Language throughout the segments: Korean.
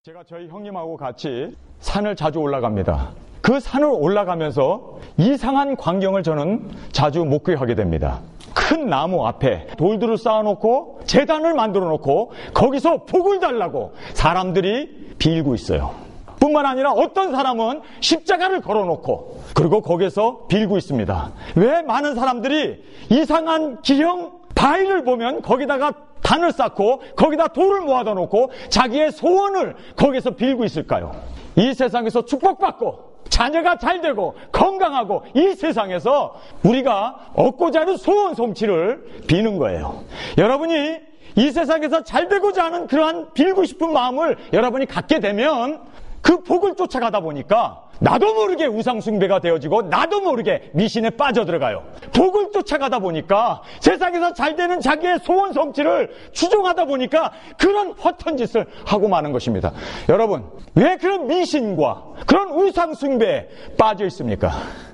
제가 저희 형님하고 같이 산을 자주 올라갑니다. 그 산을 올라가면서 이상한 광경을 저는 자주 목격하게 됩니다. 큰 나무 앞에 돌들을 쌓아놓고 제단을 만들어 놓고 거기서 복을 달라고 사람들이 빌고 있어요. 뿐만 아니라 어떤 사람은 십자가를 걸어놓고 그리고 거기서 빌고 있습니다. 왜 많은 사람들이 이상한 기형 바위를 보면 거기다가 단을 쌓고 거기다 돌을 모아다 놓고 자기의 소원을 거기서 빌고 있을까요? 이 세상에서 축복받고 자녀가 잘되고 건강하고 이 세상에서 우리가 얻고자 하는 소원 성취를 비는 거예요. 여러분이 이 세상에서 잘되고자 하는 그러한 빌고 싶은 마음을 여러분이 갖게 되면 그 복을 쫓아가다 보니까 나도 모르게 우상숭배가 되어지고 나도 모르게 미신에 빠져들어가요. 복을 쫓아가다 보니까 세상에서 잘되는 자기의 소원 성취를 추종하다 보니까 그런 허튼 짓을 하고 마는 것입니다. 여러분, 왜 그런 미신과 그런 우상숭배에 빠져 있습니까?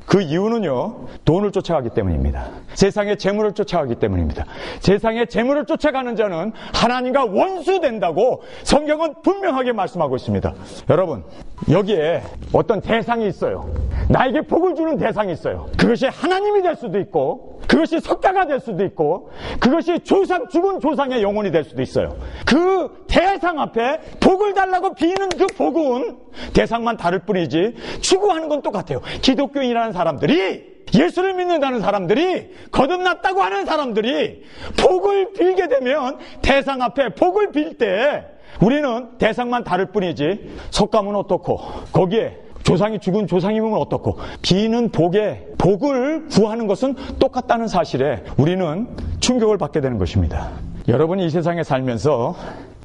그 이유는요, 돈을 쫓아가기 때문입니다. 세상의 재물을 쫓아가기 때문입니다. 세상의 재물을 쫓아가는 자는 하나님과 원수된다고 성경은 분명하게 말씀하고 있습니다. 여러분, 여기에 어떤 대상이 있어요. 나에게 복을 주는 대상이 있어요. 그것이 하나님이 될 수도 있고 그것이 석가가 될 수도 있고 그것이 죽은 조상의 영혼이 될 수도 있어요. 그 대상 앞에 복을 달라고 비는 그 복은 대상만 다를 뿐이지 추구하는 건 똑같아요. 기독교인이라는 사람들이, 예수를 믿는다는 사람들이, 거듭났다고 하는 사람들이 복을 빌게 되면 대상 앞에 복을 빌 때 우리는 대상만 다를 뿐이지 석가면 어떻고 거기에 조상이 죽은 조상이면 어떻고 비는 복에 복을 구하는 것은 똑같다는 사실에 우리는 충격을 받게 되는 것입니다. 여러분이 이 세상에 살면서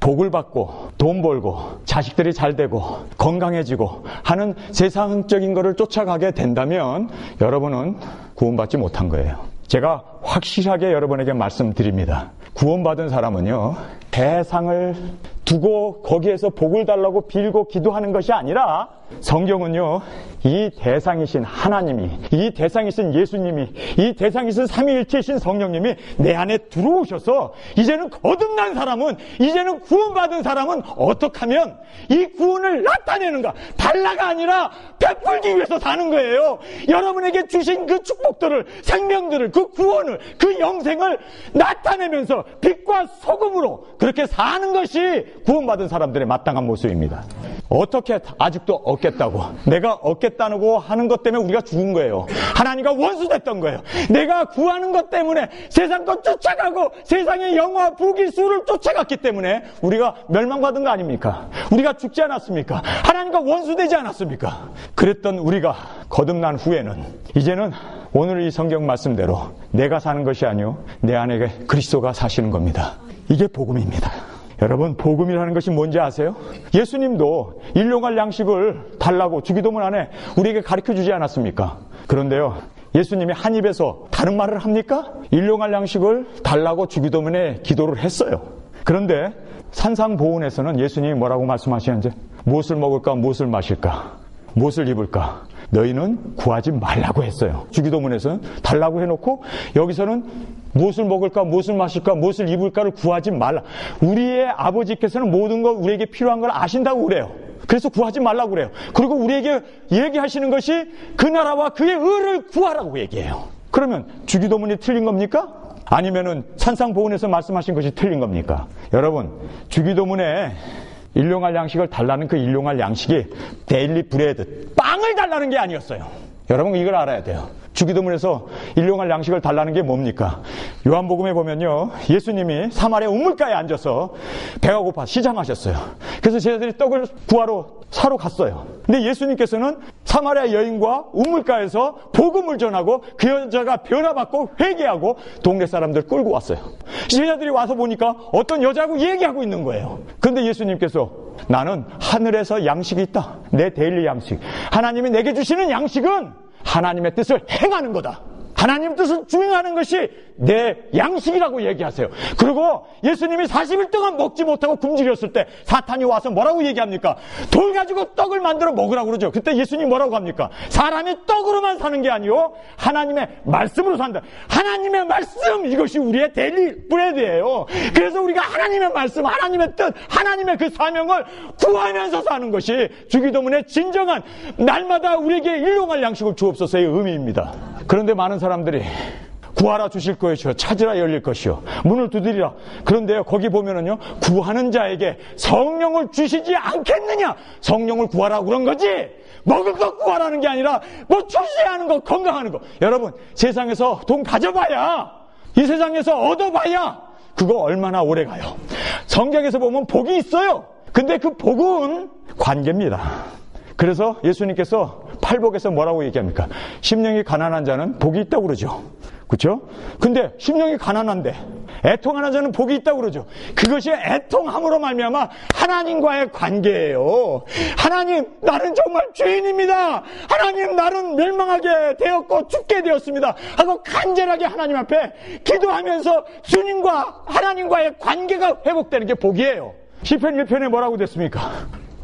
복을 받고 돈 벌고 자식들이 잘 되고 건강해지고 하는 세상적인 것을 쫓아가게 된다면 여러분은 구원받지 못한 거예요. 제가 확실하게 여러분에게 말씀드립니다. 구원받은 사람은요, 대상을 두고 거기에서 복을 달라고 빌고 기도하는 것이 아니라 성경은요, 이 대상이신 하나님이, 이 대상이신 예수님이, 이 대상이신 삼위일체이신 성령님이 내 안에 들어오셔서 이제는 거듭난 사람은, 이제는 구원받은 사람은 어떻게 하면 이 구원을 나타내는가, 달라가 아니라 베풀기 위해서 사는 거예요. 여러분에게 주신 그 축복들을, 생명들을, 그 구원을, 그 영생을 나타내면서 빛과 소금으로 그렇게 사는 것이 구원받은 사람들의 마땅한 모습입니다. 어떻게 아직도 얻겠다고, 내가 얻겠다고 하는 것 때문에 우리가 죽은 거예요. 하나님과 원수됐던 거예요. 내가 구하는 것 때문에 세상 것 쫓아가고 세상의 영화 부귀수를 쫓아갔기 때문에 우리가 멸망받은 거 아닙니까? 우리가 죽지 않았습니까? 하나님과 원수되지 않았습니까? 그랬던 우리가 거듭난 후에는 이제는 오늘 이 성경 말씀대로 내가 사는 것이 아니요 내 안에 그리스도가 사시는 겁니다. 이게 복음입니다. 여러분, 복음이라는 것이 뭔지 아세요? 예수님도 일용할 양식을 달라고 주기도문 안에 우리에게 가르쳐주지 않았습니까? 그런데요, 예수님이 한 입에서 다른 말을 합니까? 일용할 양식을 달라고 주기도문에 기도를 했어요. 그런데 산상보훈에서는 예수님이 뭐라고 말씀하시는지, 무엇을 먹을까, 무엇을 마실까, 무엇을 입을까, 너희는 구하지 말라고 했어요. 주기도문에서는 달라고 해놓고 여기서는 무엇을 먹을까, 무엇을 마실까, 무엇을 입을까를 구하지 말라. 우리의 아버지께서는 모든 것 우리에게 필요한 걸 아신다고 그래요. 그래서 구하지 말라고 그래요. 그리고 우리에게 얘기하시는 것이 그 나라와 그의 의를 구하라고 얘기해요. 그러면 주기도문이 틀린 겁니까? 아니면은 산상보훈에서 말씀하신 것이 틀린 겁니까? 여러분, 주기도문에 일용할 양식을 달라는 그 일용할 양식이 데일리 브레드, 빵을 달라는 게 아니었어요. 여러분, 이걸 알아야 돼요. 주기도문에서 일용할 양식을 달라는 게 뭡니까? 요한복음에 보면요, 예수님이 사마리아 우물가에 앉아서 배가 고파 시장하셨어요. 그래서 제자들이 떡을 구하러 사러 갔어요. 근데 예수님께서는 사마리아 여인과 우물가에서 복음을 전하고 그 여자가 변화받고 회개하고 동네 사람들 끌고 왔어요. 제자들이 와서 보니까 어떤 여자하고 얘기하고 있는 거예요. 그런데 예수님께서 나는 하늘에서 양식이 있다. 내 데일리 양식. 하나님이 내게 주시는 양식은 하나님의 뜻을 행하는 거다. 하나님 뜻을 주행하는 것이 내 양식이라고 얘기하세요. 그리고 예수님이 40일 동안 먹지 못하고 굶주렸을 때 사탄이 와서 뭐라고 얘기합니까? 돌 가지고 떡을 만들어 먹으라고 그러죠. 그때 예수님이 뭐라고 합니까? 사람이 떡으로만 사는 게 아니요, 하나님의 말씀으로 산다. 하나님의 말씀, 이것이 우리의 데일리 브레드예요. 그래서 우리가 하나님의 말씀, 하나님의 뜻, 하나님의 그 사명을 구하면서 사는 것이 주기도문의 진정한 날마다 우리에게 일용할 양식을 주옵소서의 의미입니다. 그런데 많은 사람들이 구하라 주실 것이요, 찾으라 열릴 것이요, 문을 두드리라. 그런데요, 거기 보면은요, 구하는 자에게 성령을 주시지 않겠느냐. 성령을 구하라고 그런 거지, 먹을 것 구하라는 게 아니라 뭐 출세하는 거, 건강하는 거. 여러분, 세상에서 돈 가져봐야, 이 세상에서 얻어봐야 그거 얼마나 오래 가요. 성경에서 보면 복이 있어요. 근데 그 복은 관계입니다. 그래서 예수님께서 팔복에서 뭐라고 얘기합니까? 심령이 가난한 자는 복이 있다고 그러죠. 그렇죠? 근데 심령이 가난한데 애통하는 자는 복이 있다고 그러죠. 그것이 애통함으로 말미암아 하나님과의 관계예요. 하나님, 나는 정말 죄인입니다. 하나님, 나는 멸망하게 되었고 죽게 되었습니다 하고 간절하게 하나님 앞에 기도하면서 주님과 하나님과의 관계가 회복되는 게 복이에요. 시편 1편에 뭐라고 됐습니까?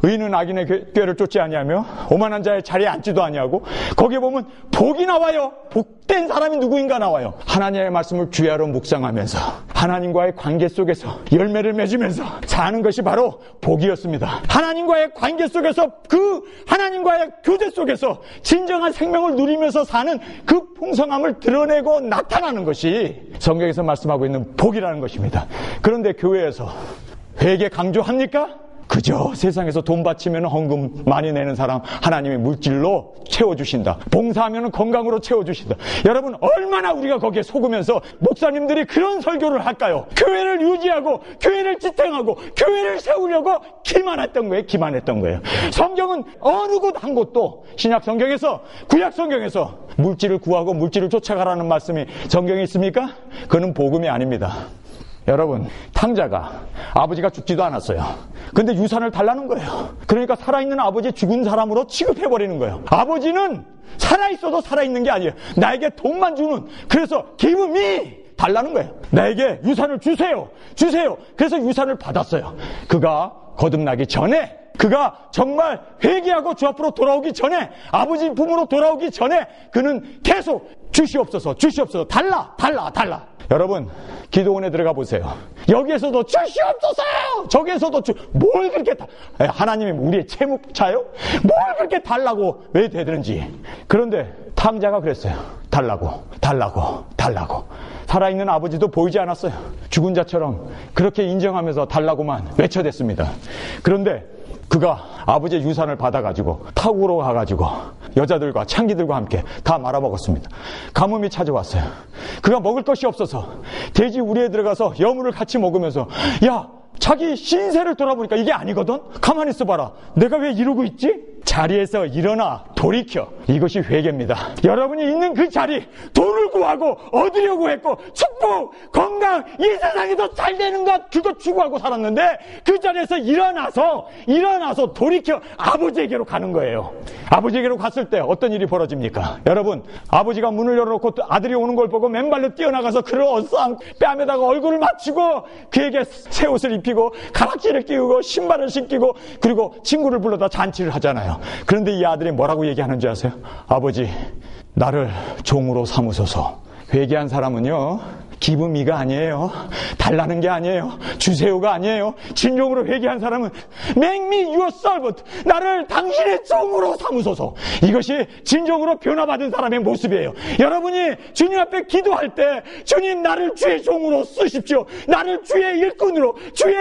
의인은 악인의 꾀를 쫓지 아니하며 오만한 자의 자리에 앉지도 아니하고, 거기에 보면 복이 나와요. 복된 사람이 누구인가 나와요. 하나님의 말씀을 주야로 묵상하면서 하나님과의 관계 속에서 열매를 맺으면서 사는 것이 바로 복이었습니다. 하나님과의 관계 속에서, 그 하나님과의 교제 속에서 진정한 생명을 누리면서 사는 그 풍성함을 드러내고 나타나는 것이 성경에서 말씀하고 있는 복이라는 것입니다. 그런데 교회에서 회개 강조합니까? 그저 세상에서 돈 바치면 헌금 많이 내는 사람 하나님이 물질로 채워주신다. 봉사하면 건강으로 채워주신다. 여러분, 얼마나 우리가 거기에 속으면서 목사님들이 그런 설교를 할까요? 교회를 유지하고 교회를 지탱하고 교회를 세우려고 기만했던 거예요. 기만했던 거예요. 성경은 어느 곳 한 곳도 신약 성경에서, 구약 성경에서 물질을 구하고 물질을 쫓아가라는 말씀이 성경에 있습니까? 그는 복음이 아닙니다. 여러분, 탕자가 아버지가 죽지도 않았어요. 근데 유산을 달라는 거예요. 그러니까 살아있는 아버지 죽은 사람으로 취급해버리는 거예요. 아버지는 살아있어도 살아있는 게 아니에요. 나에게 돈만 주는, 그래서 give me 달라는 거예요. 나에게 유산을 주세요. 주세요. 그래서 유산을 받았어요. 그가 거듭나기 전에, 그가 정말 회개하고 주 앞으로 돌아오기 전에, 아버지 품으로 돌아오기 전에 그는 계속 주시옵소서, 주시옵소서, 달라, 달라, 달라. 여러분, 기도원에 들어가 보세요. 여기에서도 주시옵소서, 저기에서도 뭘 그렇게 하나님이 우리의 채무차요? 뭘 그렇게 달라고 왜 되드는지. 그런데 탕자가 그랬어요. 달라고, 달라고, 달라고. 살아있는 아버지도 보이지 않았어요. 죽은 자처럼 그렇게 인정하면서 달라고만 외쳐댔습니다. 그런데 그가 아버지의 유산을 받아가지고 타국으로 가가지고 여자들과 창기들과 함께 다 말아먹었습니다. 가뭄이 찾아왔어요. 그가 먹을 것이 없어서 돼지 우리에 들어가서 여물을 같이 먹으면서, 야, 자기 신세를 돌아보니까 이게 아니거든? 가만히 있어봐라. 내가 왜 이러고 있지? 자리에서 일어나 돌이켜. 이것이 회개입니다. 여러분이 있는 그 자리, 돈을 구하고 얻으려고 했고 축복, 건강, 이 세상에서 잘 되는 것, 그거 추구하고 살았는데 그 자리에서 일어나서 돌이켜 아버지에게로 가는 거예요. 아버지에게로 갔을 때 어떤 일이 벌어집니까? 여러분, 아버지가 문을 열어놓고 아들이 오는 걸 보고 맨발로 뛰어나가서 그를 어쌍 뺨에다가 얼굴을 맞추고 그에게 새 옷을 입히고 가락지를 끼우고 신발을 신기고 그리고 친구를 불러다 잔치를 하잖아요. 그런데 이 아들이 뭐라고 얘기하는 줄 아세요? 아버지, 나를 종으로 삼으소서. 회개한 사람은요, 기브미가 아니에요. 달라는 게 아니에요. 주세요가 아니에요. 진정으로 회개한 사람은 make me your servant. 나를 당신의 종으로 삼으소서. 이것이 진정으로 변화받은 사람의 모습이에요. 여러분이 주님 앞에 기도할 때, 주님, 나를 주의 종으로 쓰십시오. 나를 주의 일꾼으로, 주의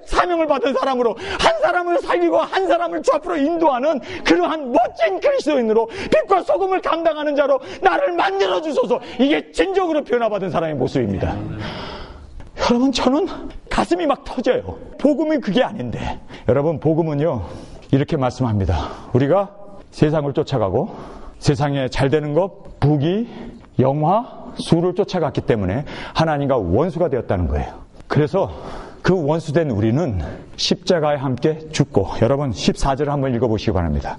사명을 받은 사람으로, 한 사람을 살리고 한 사람을 주 앞으로 인도하는 그러한 멋진 그리스도인으로, 빛과 소금을 감당하는 자로 나를 만들어 주소서. 이게 진정으로 변화받은 사람의 모습입니다. 여러분, 저는 가슴이 막 터져요. 복음이 그게 아닌데. 여러분, 복음은요, 이렇게 말씀합니다. 우리가 세상을 쫓아가고 세상에 잘 되는 것, 부귀, 영화, 수를 쫓아갔기 때문에 하나님과 원수가 되었다는 거예요. 그래서 그 원수된 우리는 십자가에 함께 죽고, 여러분 14절을 한번 읽어보시기 바랍니다.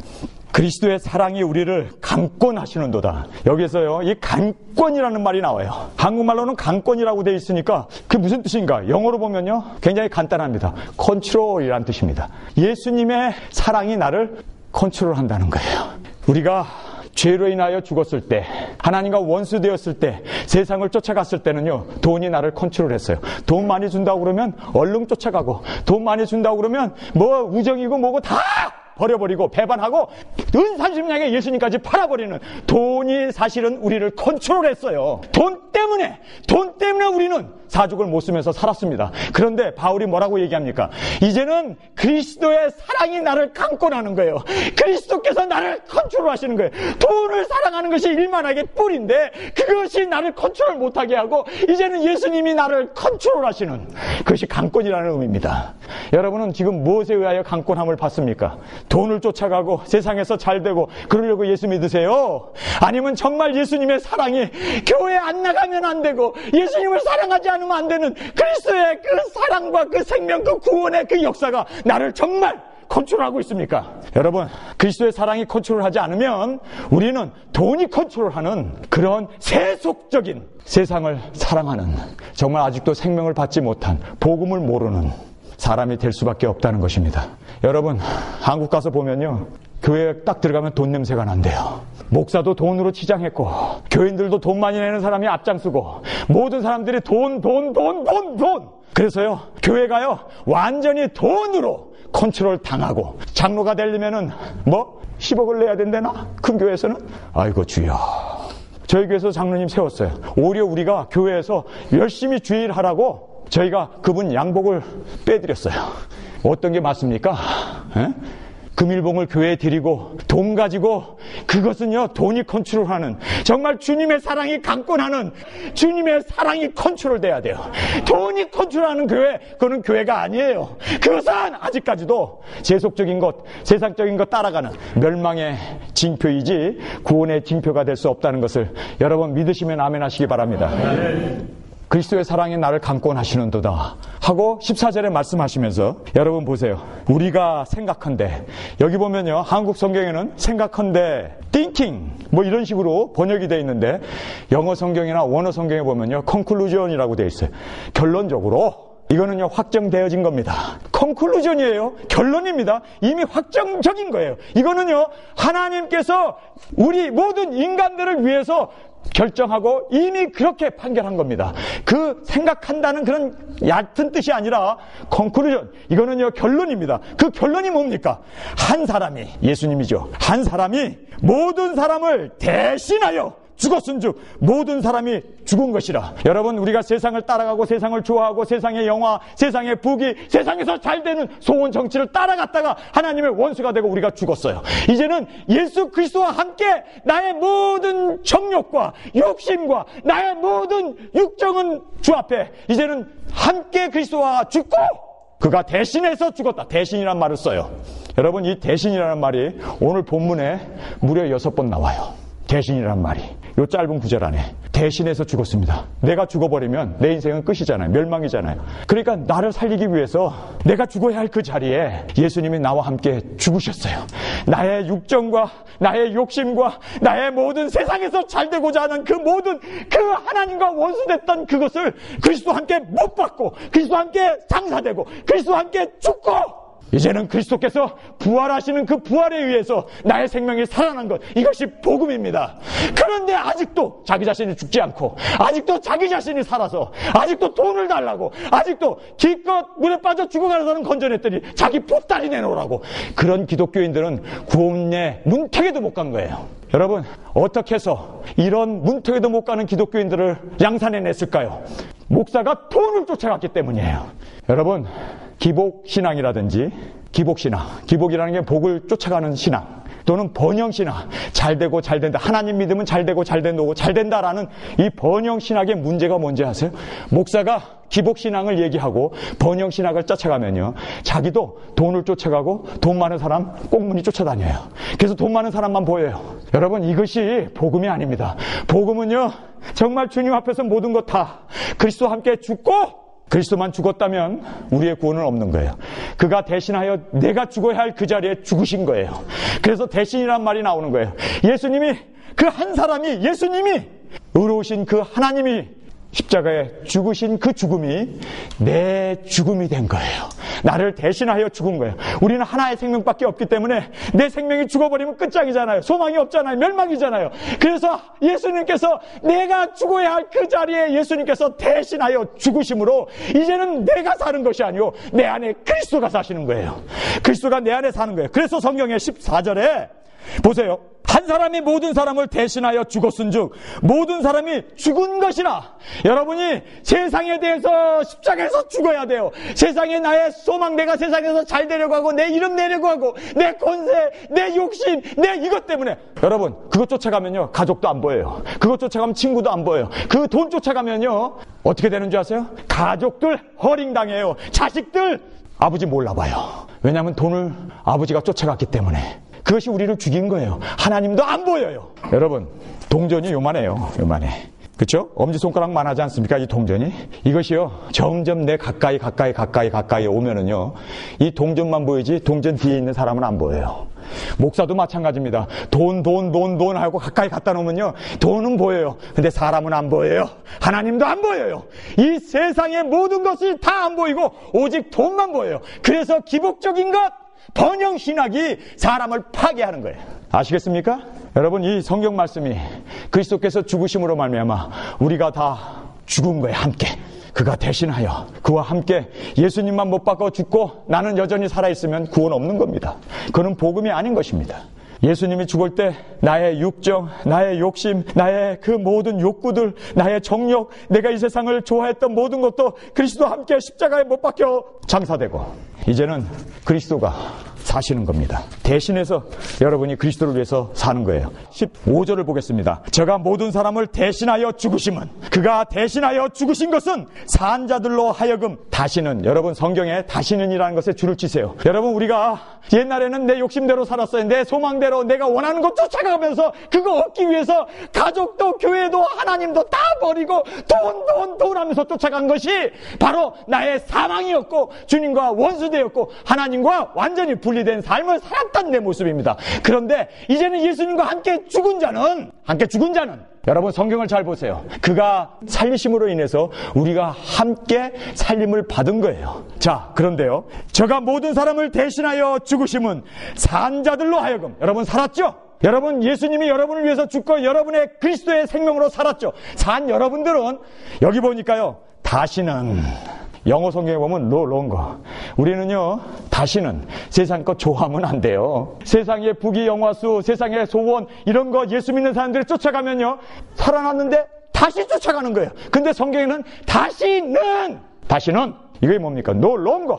그리스도의 사랑이 우리를 강권하시는도다. 여기서요, 이 강권이라는 말이 나와요. 한국말로는 강권이라고 되어 있으니까 그게 무슨 뜻인가? 영어로 보면요, 굉장히 간단합니다. 컨트롤이라는 뜻입니다. 예수님의 사랑이 나를 컨트롤한다는 거예요. 우리가 죄로 인하여 죽었을 때, 하나님과 원수되었을 때, 세상을 쫓아갔을 때는요, 돈이 나를 컨트롤했어요. 돈 많이 준다고 그러면 얼른 쫓아가고, 돈 많이 준다고 그러면 뭐 우정이고 뭐고 다 버려버리고 배반하고 은삼십냥에 예수님까지 팔아버리는, 돈이 사실은 우리를 컨트롤했어요. 돈 때문에 우리는 사죽을 못 쓰면서 살았습니다. 그런데 바울이 뭐라고 얘기합니까? 이제는 그리스도의 사랑이 나를 강권하는 거예요. 그리스도께서 나를 컨트롤하시는 거예요. 돈을 사랑하는 것이 일만하게 뿔인데 그것이 나를 컨트롤 못하게 하고 이제는 예수님이 나를 컨트롤하시는, 그것이 강권이라는 의미입니다. 여러분은 지금 무엇에 의하여 강권함을 받습니까? 돈을 쫓아가고 세상에서 잘되고 그러려고 예수 믿으세요? 아니면 정말 예수님의 사랑이 교회 안 나가면 안 되고 예수님을 사랑하지 않으면 안 되는 그리스도의 그 사랑과 그 생명, 그 구원의 그 역사가 나를 정말 컨트롤하고 있습니까? 여러분, 그리스도의 사랑이 컨트롤하지 않으면 우리는 돈이 컨트롤하는 그런 세속적인 세상을 사랑하는, 정말 아직도 생명을 받지 못한, 복음을 모르는 사람이 될 수밖에 없다는 것입니다. 여러분, 한국 가서 보면요, 교회에 딱 들어가면 돈 냄새가 난대요. 목사도 돈으로 치장했고, 교인들도 돈 많이 내는 사람이 앞장서고, 모든 사람들이 돈. 그래서요, 교회가요, 완전히 돈으로 컨트롤 당하고, 장로가 되려면은, 10억을 내야 된대나? 큰 교회에서는? 아이고, 주여. 저희 교회에서 장로님 세웠어요. 오히려 우리가 교회에서 열심히 주일하라고 저희가 그분 양복을 빼드렸어요. 어떤 게 맞습니까? 금일봉을 교회에 드리고 돈 가지고, 그것은요, 돈이 컨트롤하는, 정말 주님의 사랑이 강권하는, 주님의 사랑이 컨트롤돼야 돼요. 돈이 컨트롤하는 교회, 그거는 교회가 아니에요. 그것은 아직까지도 세속적인 것, 세상적인 것 따라가는 멸망의 징표이지 구원의 징표가 될 수 없다는 것을 여러분 믿으시면 아멘 하시기 바랍니다. 그리스도의 사랑이 나를 강권하시는도다 하고 14절에 말씀하시면서, 여러분 보세요. 우리가 생각한데, 여기 보면요, 한국 성경에는 생각한데 thinking 이런 식으로 번역이 되어 있는데, 영어 성경이나 원어 성경에 보면요, conclusion이라고 되어 있어요. 결론적으로. 이거는요, 확정되어진 겁니다. 컨클루전이에요. 결론입니다. 이미 확정적인 거예요. 이거는요, 하나님께서 우리 모든 인간들을 위해서 결정하고 이미 그렇게 판결한 겁니다. 그 생각한다는 그런 얕은 뜻이 아니라 컨클루전, 이거는요, 결론입니다. 그 결론이 뭡니까? 한 사람이, 예수님이죠, 한 사람이 모든 사람을 대신하여 죽었은즉 모든 사람이 죽은 것이라. 여러분, 우리가 세상을 따라가고 세상을 좋아하고 세상의 영화, 세상의 부귀, 세상에서 잘되는 소원 정치를 따라갔다가 하나님의 원수가 되고 우리가 죽었어요. 이제는 예수 그리스도와 함께 나의 모든 정욕과 욕심과 나의 모든 육정은 주 앞에 이제는 함께 그리스도와 죽고, 그가 대신해서 죽었다. 대신이란 말을 써요. 여러분, 이 대신이라는 말이 오늘 본문에 무려 6번 나와요. 대신이란 말이 요 짧은 구절 안에 대신해서 죽었습니다. 내가 죽어버리면 내 인생은 끝이잖아요. 멸망이잖아요. 그러니까 나를 살리기 위해서 내가 죽어야 할 그 자리에 예수님이 나와 함께 죽으셨어요. 나의 육정과 나의 욕심과 나의 모든 세상에서 잘되고자 하는 그 모든 그 하나님과 원수됐던 그것을 그리스도와 함께 못 받고 그리스도와 함께 장사되고 그리스도와 함께 죽고, 이제는 그리스도께서 부활하시는 그 부활에 의해서 나의 생명이 살아난 것, 이것이 복음입니다. 그런데 아직도 자기 자신이 죽지 않고, 아직도 자기 자신이 살아서, 아직도 돈을 달라고, 아직도 기껏 물에 빠져 죽어가는 사람 건져냈더니 자기 보따리 내놓으라고, 그런 기독교인들은 구원의 문턱에도 못 간 거예요. 여러분, 어떻게 해서 이런 문턱에도 못 가는 기독교인들을 양산해냈을까요? 목사가 돈을 쫓아갔기 때문이에요. 여러분, 기복신앙이라든지 기복신앙, 기복이라는 게 복을 쫓아가는 신앙, 또는 번영신앙, 잘되고 잘된다, 하나님 믿으면 잘되고 잘된다고 잘된다라는 이 번영신학의 문제가 뭔지 아세요? 목사가 기복신앙을 얘기하고 번영신학을 쫓아가면요, 자기도 돈을 쫓아가고 돈 많은 사람 꽁무니 쫓아다녀요. 그래서 돈 많은 사람만 보여요. 여러분, 이것이 복음이 아닙니다. 복음은요, 정말 주님 앞에서 모든 것 다 그리스도와 함께 죽고 그리스도만 죽었다면 우리의 구원은 없는 거예요. 그가 대신하여 내가 죽어야 할 그 자리에 죽으신 거예요. 그래서 대신이란 말이 나오는 거예요. 예수님이, 그 한 사람이, 예수님이, 의로우신 그 하나님이 십자가에 죽으신 그 죽음이 내 죽음이 된 거예요. 나를 대신하여 죽은 거예요. 우리는 하나의 생명밖에 없기 때문에 내 생명이 죽어버리면 끝장이잖아요. 소망이 없잖아요. 멸망이잖아요. 그래서 예수님께서 내가 죽어야 할 그 자리에 예수님께서 대신하여 죽으심으로 이제는 내가 사는 것이 아니고 내 안에 그리스도가 사시는 거예요. 그리스도가 내 안에 사는 거예요. 그래서 성경의 14절에 보세요. 한 사람이 모든 사람을 대신하여 죽었은즉 모든 사람이 죽은 것이라. 여러분이 세상에 대해서 십자가에서 죽어야 돼요. 세상에 나의 소망, 내가 세상에서 잘 되려고 하고 내 이름 내려고 하고 내 권세, 내 욕심, 내 이것 때문에 여러분 그것 쫓아가면요 가족도 안 보여요. 그것 쫓아가면 친구도 안 보여요. 그 돈 쫓아가면요 어떻게 되는 줄 아세요? 가족들 허링당해요. 자식들 아버지 몰라봐요. 왜냐하면 돈을 아버지가 쫓아갔기 때문에. 그것이 우리를 죽인 거예요. 하나님도 안 보여요. 여러분 동전이 요만해요. 요만해. 그렇죠? 엄지손가락만 하지 않습니까? 이 동전이. 이것이요 점점 내 가까이 오면은요 이 동전만 보이지 동전 뒤에 있는 사람은 안 보여요. 목사도 마찬가지입니다. 돈 하고 가까이 갖다 놓으면요 돈은 보여요. 근데 사람은 안 보여요. 하나님도 안 보여요. 이 세상의 모든 것이 다 안 보이고 오직 돈만 보여요. 그래서 기복적인 것, 번영 신학이 사람을 파괴하는 거예요. 아시겠습니까? 여러분 이 성경 말씀이 그리스도께서 죽으심으로 말미암아 우리가 다 죽은 거예요. 함께. 그가 대신하여 그와 함께 예수님만 못 박아 죽고 나는 여전히 살아있으면 구원 없는 겁니다. 그는 복음이 아닌 것입니다. 예수님이 죽을 때 나의 육정, 나의 욕심, 나의 그 모든 욕구들, 나의 정욕, 내가 이 세상을 좋아했던 모든 것도 그리스도와 함께 십자가에 못 박혀 장사되고 이제는 그리스도가 사시는 겁니다. 대신해서 여러분이 그리스도를 위해서 사는 거예요. 15절을 보겠습니다. 저가 모든 사람을 대신하여 죽으심은 그가 대신하여 죽으신 것은 산 자들로 하여금 다시는 여러분 성경에 다시는이라는 것에 줄을 치세요. 여러분 우리가 옛날에는 내 욕심대로 살았어요. 내 소망대로 내가 원하는 것 쫓아가면서 그거 얻기 위해서 가족도 교회도 하나님도 다 버리고 돈 하면서 쫓아간 것이 바로 나의 사망이었고 주님과 원수되었고 하나님과 완전히 분리된 삶을 살았던 내 모습입니다. 그런데 이제는 예수님과 함께 죽은 자는 여러분 성경을 잘 보세요. 그가 살리심으로 인해서 우리가 함께 살림을 받은 거예요. 자, 그런데요. 저가 모든 사람을 대신하여 죽으심은 산 자들로 하여금 여러분 살았죠? 여러분 예수님이 여러분을 위해서 죽고 여러분의 그리스도의 생명으로 살았죠. 산 여러분들은 여기 보니까요. 다시는 영어 성경에 보면 no longer. 우리는요 다시는 세상 것 좋아하면 안 돼요. 세상의 부귀 영화수, 세상의 소원 이런 거 예수 믿는 사람들이 쫓아가면요 살아났는데 다시 쫓아가는 거예요. 근데 성경에는 다시는 이게 뭡니까? no longer.